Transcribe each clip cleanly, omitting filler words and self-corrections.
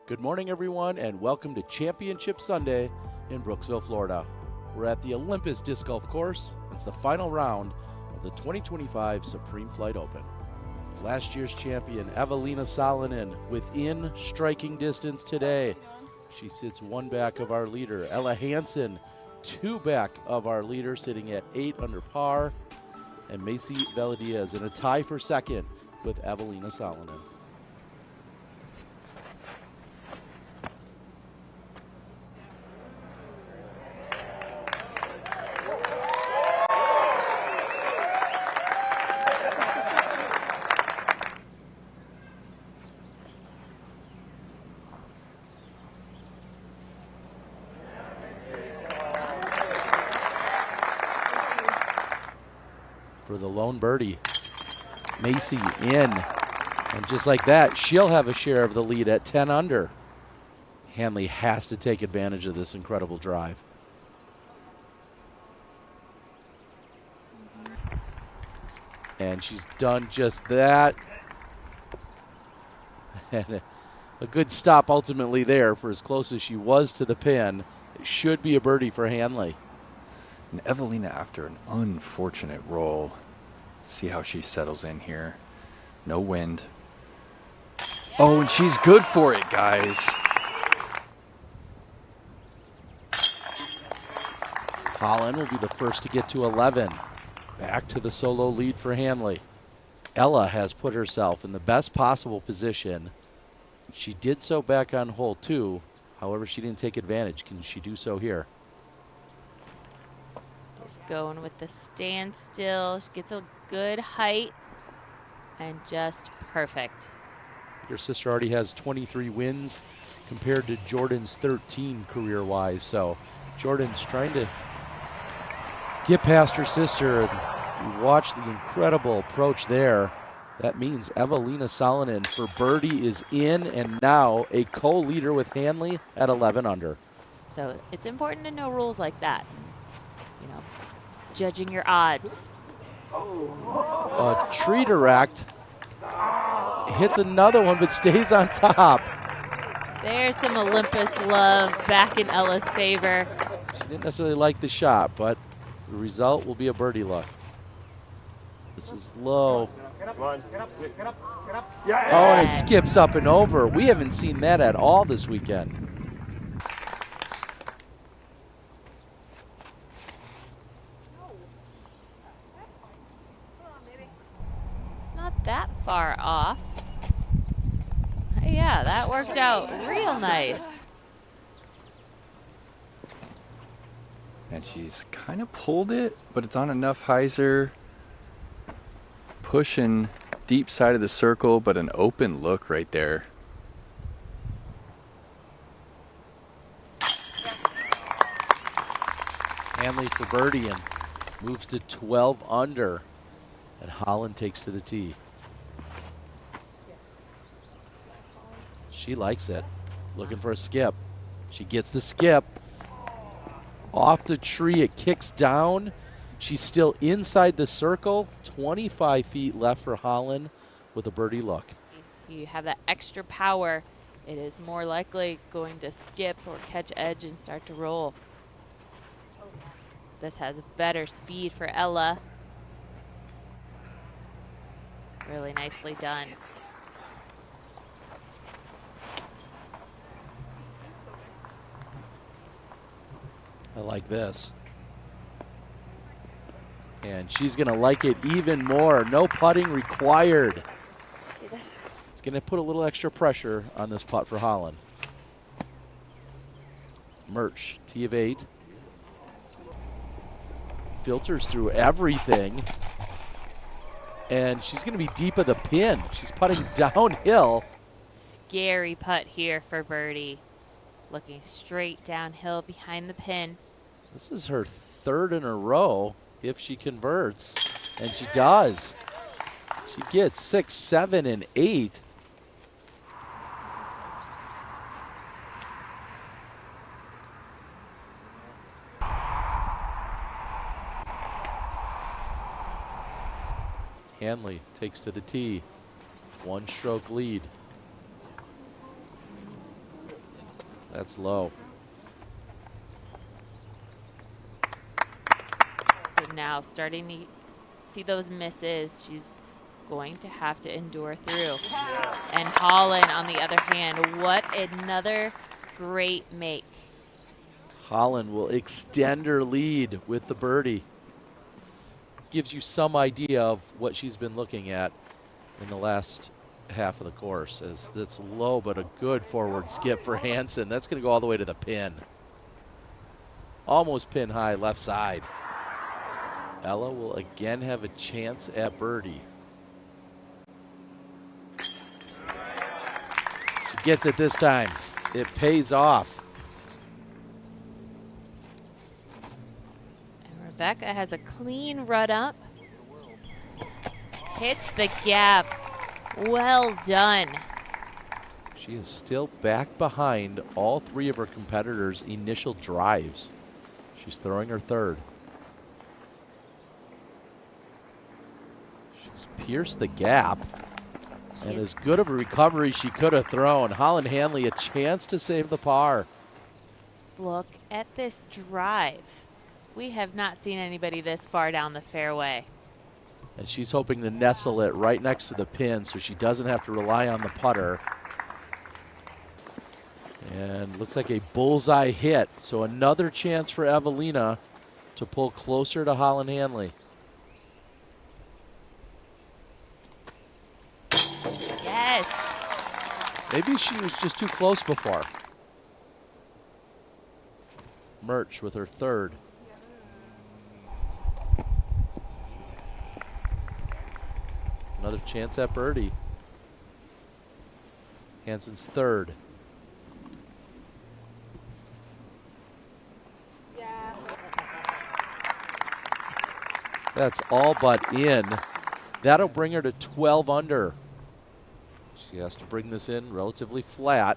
Good morning, everyone, and welcome to Championship Sunday in Brooksville, Florida. We're at the Olympus Disc Golf Course. It's the final round of the 2025 Supreme Flight Open. Last year's champion, Evelina Salonen, within striking distance today. She sits one back of our leader. Ella Hansen, two back of our leader, sitting at 8 under par. And Macy Veladiaz in a tie for second with Evelina Salonen. For the lone birdie, Macy in, and just like that, she'll have a share of the lead at 10 under. Hanley has to take advantage of this incredible drive. And she's done just that. And a good stop ultimately there for as close as she was to the pin. It should be a birdie for Hanley. And Evelina, after an unfortunate roll, see how she settles in here. No wind. Oh, and she's good for it, guys. Holland will be the first to get to 11. Back to the solo lead for Hanley. Ella has put herself in the best possible position. She did so back on hole 2. However, she didn't take advantage. Can she do so here? Just going with the standstill. She gets a good height and just perfect. Your sister already has 23 wins compared to Jordan's 13 career-wise. So Jordan's trying to get past her sister, and you watch the incredible approach there. That means Evelina Salonen for birdie is in, and now a co-leader with Hanley at 11 under. So it's important to know rules like that. You know, judging your odds. A tree direct hits another one but stays on top. There's some Olympus love back in Ella's favor. She didn't necessarily like the shot, but the result will be a birdie luck. This is low. Oh, and it skips up and over. We haven't seen that at all this weekend. That far off. Yeah, that worked out real nice. And she's kind of pulled it, but it's on enough hyzer. Pushing deep side of the circle, but an open look right there. Hanley for birdie and moves to 12 under. And Holland takes to the tee. She likes it. Looking for a skip. She gets the skip. Off the tree, it kicks down. She's still inside the circle. 25 feet left for Holland with a birdie look. You have that extra power. It is more likely going to skip or catch edge and start to roll. This has better speed for Ella. Really nicely done. I like this. And she's going to like it even more. No putting required. It's going to put a little extra pressure on this putt for Holland. Murch, tee of 8. Filters through everything. And she's going to be deep of the pin. She's putting downhill. Scary putt here for birdie. Looking straight downhill behind the pin. This is her 3rd in a row if she converts. And she does. She gets 6, 7, and 8. Hanley takes to the tee. 1-stroke lead. That's low. So now starting to see those misses. She's going to have to endure through. And Holland, on the other hand, what another great make. Holland will extend her lead with the birdie. Gives you some idea of what she's been looking at in the last half of the course. As that's low, but a good forward skip for Hansen. That's going to go all the way to the pin. Almost pin high left side. Ella will again have a chance at birdie. She gets it this time. It pays off. And Rebecca has a clean run up. Hits the gap. Well done. She is still back behind all three of her competitors' initial drives. She's throwing her third. She's pierced the gap. And as good of a recovery she could have thrown. Holland Hanley a chance to save the par. Look at this drive. We have not seen anybody this far down the fairway. And she's hoping to nestle it right next to the pin so she doesn't have to rely on the putter. And looks like a bullseye hit. So another chance for Evelina to pull closer to Holland Hanley. Yes. Maybe she was just too close before. Murch with her third. Another chance at birdie. Hansen's third. That's all but in. That'll bring her to 12 under. She has to bring this in relatively flat.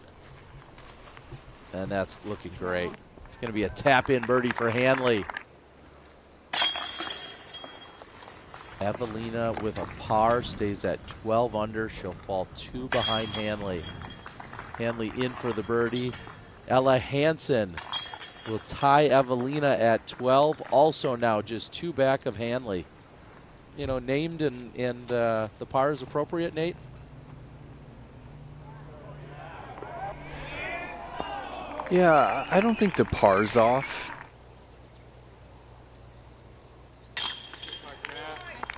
And that's looking great. It's going to be a tap-in birdie for Hanley. Evelina with a par stays at 12 under. She'll fall 2 behind Hanley. Hanley in for the birdie. Ella Hansen will tie Evelina at 12. Also now just 2 back of Hanley. You know, named and the par is appropriate, Nate? Yeah, I don't think the par's off.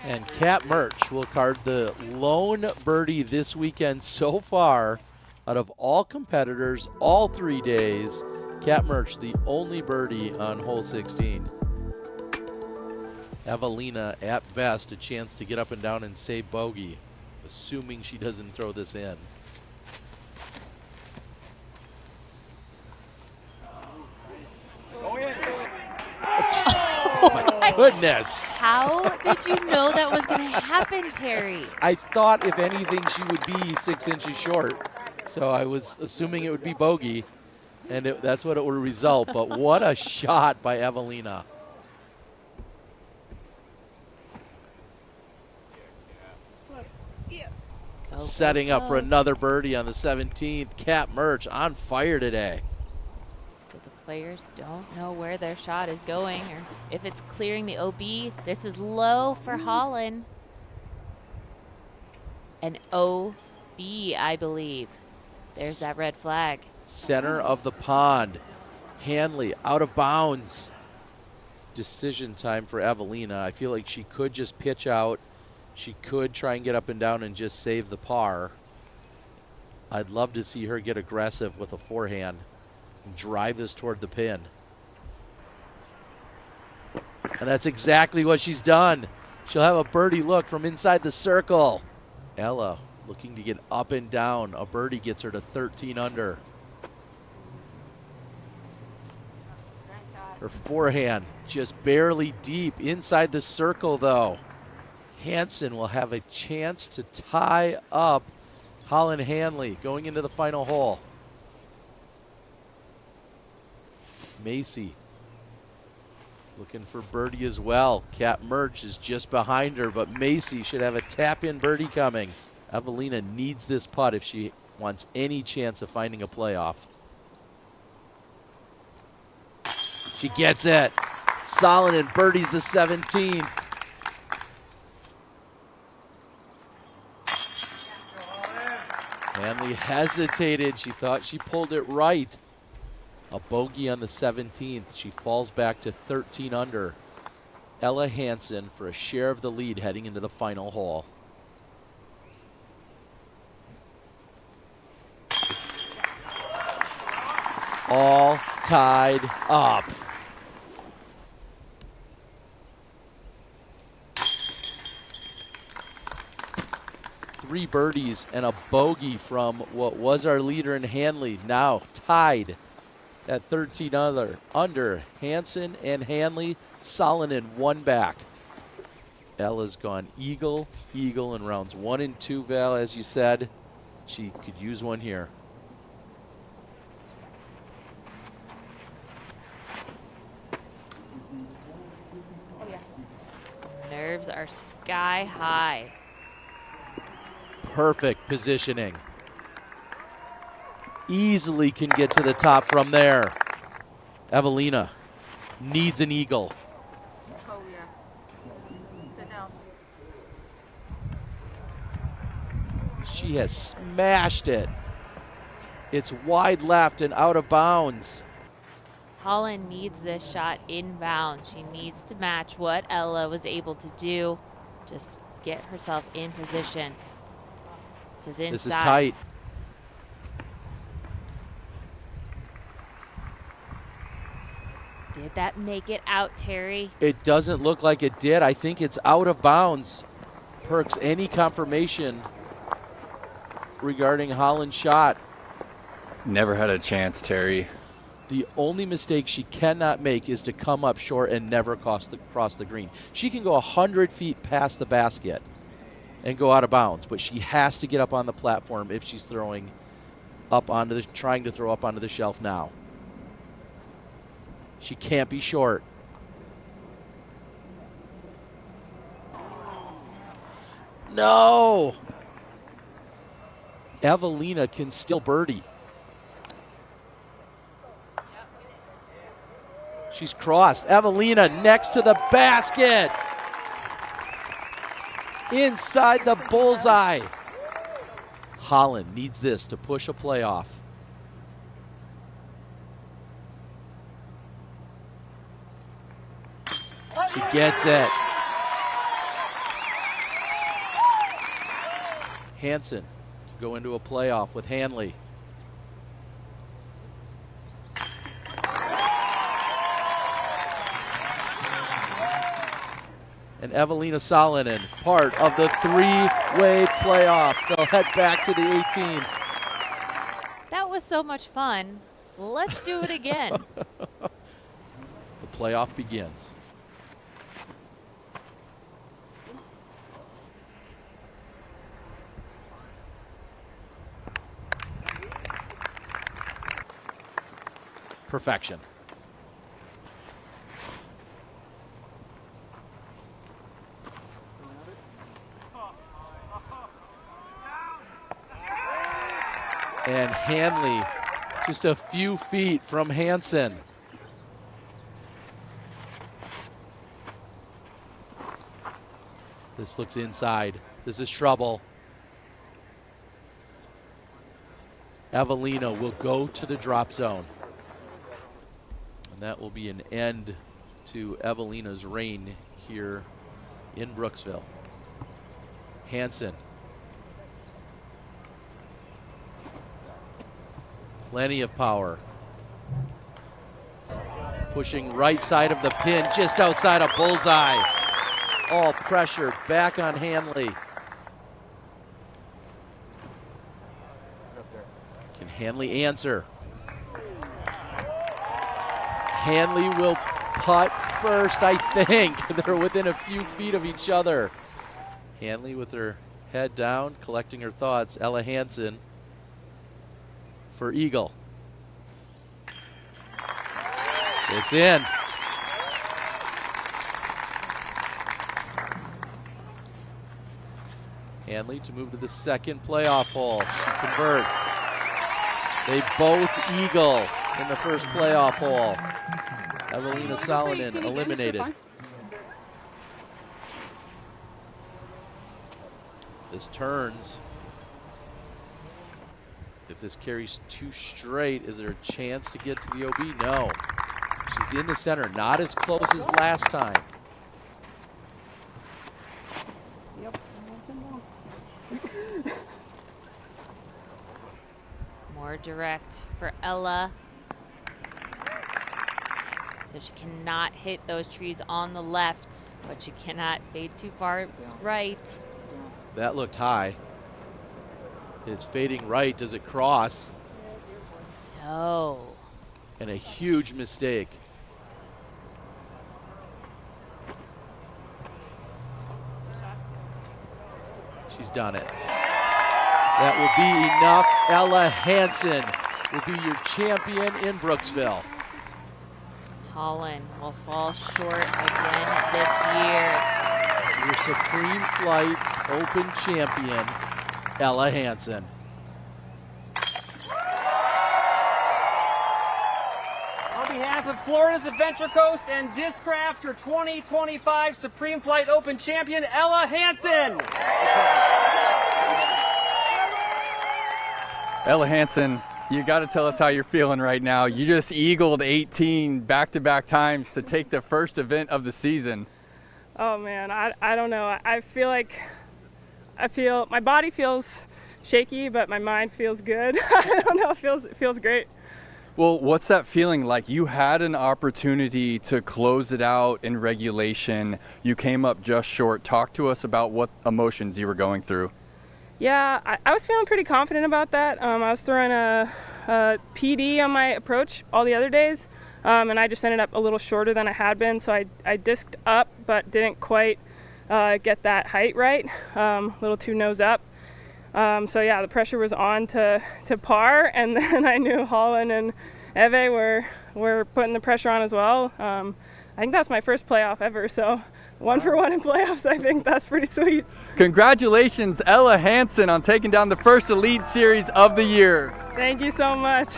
And Kat Murch will card the lone birdie this weekend so far out of all competitors, all 3 days. Kat Murch, the only birdie on hole 16. Evelina, at best, a chance to get up and down and say bogey, assuming she doesn't throw this in. Oh my goodness. How did you know that was going to happen, Terry? I thought, if anything, she would be 6 inches short. So I was assuming it would be bogey, and that's what it would result. But what a shot by Evelina. Setting up for another birdie on the 17th. Kat Murch on fire today. So the players don't know where their shot is going or if it's clearing the OB. This is low for Holland. An OB, I believe. There's that red flag. Center of the pond. Hanley out of bounds. Decision time for Evelina. I feel like she could just pitch out. She could try and get up and down and just save the par. I'd love to see her get aggressive with a forehand and drive this toward the pin. And that's exactly what she's done. She'll have a birdie look from inside the circle. Ella looking to get up and down. A birdie gets her to 13 under. Her forehand just barely deep inside the circle though. Hansen will have a chance to tie up Holland Hanley going into the final hole. Macy looking for birdie as well. Kat Murch is just behind her, but Macy should have a tap-in birdie coming. Evelina needs this putt if she wants any chance of finding a playoff. She gets it. Salonen birdies the 17th. Hanley hesitated. She thought she pulled it right. A bogey on the 17th. She falls back to 13 under. Ella Hansen for a share of the lead heading into the final hole. All tied up. Three birdies and a bogey from what was our leader in Hanley, now tied at 13 under. Hansen and Hanley, Salonen one back. Ella's gone eagle, eagle in rounds 1 and 2, Val, as you said. She could use one here. Nerves are sky high. Perfect positioning. Easily can get to the top from there. Evelina needs an eagle. Oh, yeah. Sit down. She has smashed it. It's wide left and out of bounds. Holland needs this shot inbound. She needs to match what Ella was able to do. Just get herself in position. This is inside. This is tight. Did that make it out, Terry? It doesn't look like it did. I think it's out of bounds. Perks, any confirmation regarding Holland's shot? Never had a chance, Terry. The only mistake she cannot make is to come up short and never cross the green. She can go 100 feet past the basket and go out of bounds, but she has to get up on the platform if she's trying to throw up onto the shelf now. She can't be short. No! Evelina can still birdie. She's crossed. Evelina next to the basket. Inside the bullseye. Holland needs this to push a playoff. She gets it. Hansen to go into a playoff with Hanley. And Evelina Salonen, part of the three-way playoff. They'll head back to the 18th. That was so much fun. Let's do it again. The playoff begins. Perfection. And Hanley just a few feet from Hansen. This looks inside. This is trouble. Evelina will go to the drop zone. And that will be an end to Evelina's reign here in Brooksville. Hansen. Plenty of power. Pushing right side of the pin, just outside of bullseye. All pressure back on Hanley. Can Hanley answer? Hanley will putt first, I think. They're within a few feet of each other. Hanley with her head down, collecting her thoughts. Ella Hansen for eagle. It's in. Hanley to move to the second playoff hole. She converts. They both eagle. in the first playoff hole. Evelina Salonen eliminated. This turns. If this carries too straight, is there a chance to get to the OB? No. She's in the center, not as close as last time. Yep. More direct for Ella. So she cannot hit those trees on the left, but she cannot fade too far right. That looked high. It's fading right. Does it cross? No. And a huge mistake. She's done it. That will be enough. Ella Hansen will be your champion in Brooksville. Holland will fall short again this year. Your Supreme Flight Open champion, Ella Hansen. On behalf of Florida's Adventure Coast and Discraft, your 2025 Supreme Flight Open champion, Ella Hansen. Ella Hansen, you got to tell us how you're feeling right now. You just eagled 18 back-to-back times to take the first event of the season. Oh man, I don't know. I feel my body feels shaky, but my mind feels good. I don't know, it feels great. Well, what's that feeling like? You had an opportunity to close it out in regulation. You came up just short. Talk to us about what emotions you were going through. Yeah, I was feeling pretty confident about that. I was throwing a PD on my approach all the other days, and I just ended up a little shorter than I had been, so I disked up but didn't quite get that height right, a little too nose up. So yeah, the pressure was on to par, and then I knew Holland and Eve were putting the pressure on as well. I think that's my first playoff ever, so 1 for 1 in playoffs, I think that's pretty sweet. Congratulations, Ella Hansen, on taking down the first Elite Series of the year. Thank you so much.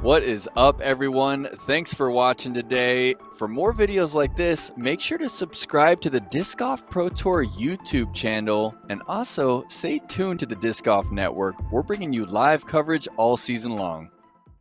What is up, everyone? Thanks for watching today. For more videos like this, make sure to subscribe to the Disc Golf Pro Tour YouTube channel, and also stay tuned to the Disc Golf Network. We're bringing you live coverage all season long.